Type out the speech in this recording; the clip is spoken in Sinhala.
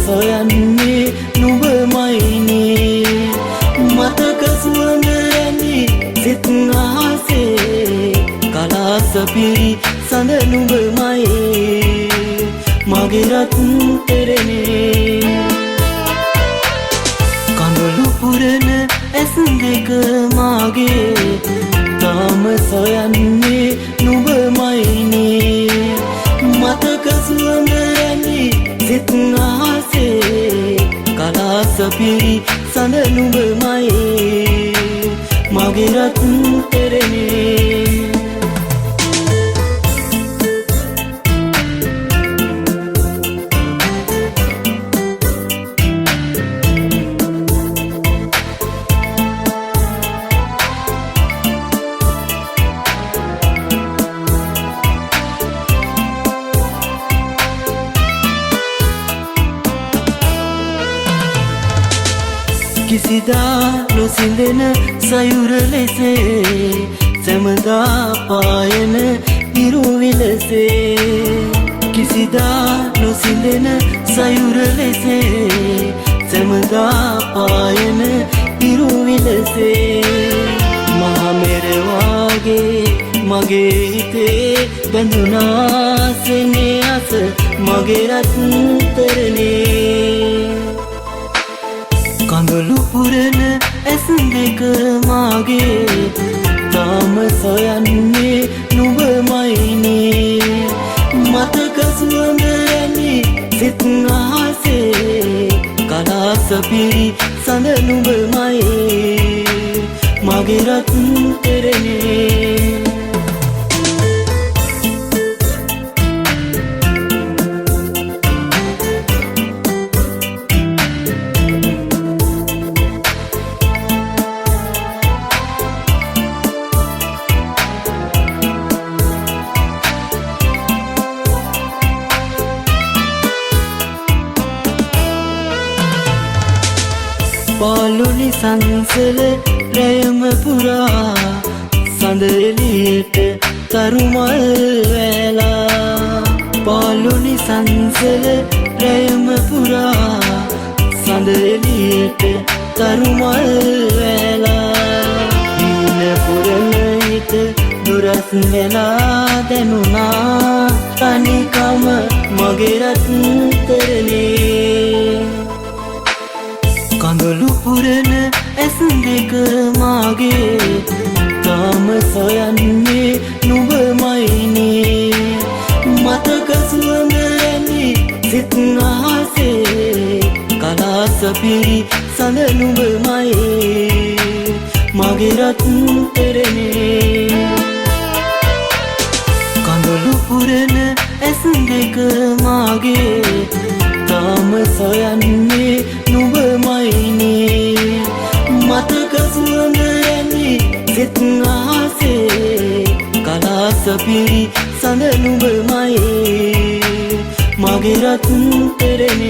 සොයන්නේ නුඹමයිනේ මතක සුවඳ රැඳි සිත් ආසේ කලාස පිරි සඳ නුඹමයි මගේ රත්තරනේ කඳුළු පුරන ඇස් දෙක මාගේ තාම සොයන්නේ නුඹමයිනේ මතක සුවඳ රැඳි සිත් ආසේ කලාස පිරි සඳ නුඹමයි මගේ රත්තරනේ කිසිදා නොසිඳෙන සයුර ලෙසේ සැමදා පායන ඉරුවිලසේ කිසිදා නොසිඳෙන සයුර ලෙසේ සැමදා පායන ඉරුවිලසේ මහමෙරවාගේ මගේ හිතේ බැඳුනා සෙනෙ අස මගේ රත්තරනේ කඳුළු පුරන ඇස් දෙක මාගේ තාම සොයන්නේ නුඹමයිනේ මතක සුවඳ රැඳි සිත් ආසේ කලාස පිරි සඳ නුඹමයි මගේ රත්තරනේ පාලුනි සංසල රැයම පුරා සඳ එළියට තරුමල් වැලා පාලුනි සංසල රැයම පුරා සඳ එළියට තරුමල් වැලා දීන පුරන හිත දුරස් වෙලා දැනුණා තනිකම මගේ රත්තරනේ කඳුළු පුරන ඇස් දෙක මාගේ තාම සොයන්නේ නුඹමයිනේ මතක සුවඳ රැඳි සිත් ආසේ කලාස පිරි සඳ නුඹමයි මගේ රත්තරනේ කඳුළු පුරන ඇස් දෙක මාගේ තාම සොයන්නේ නුඹමයිනේ මතක සුවඳ රැඳි සිත් ආසේ කලාස පිරි සඳ නුඹමයි මගේ රත්තරනේ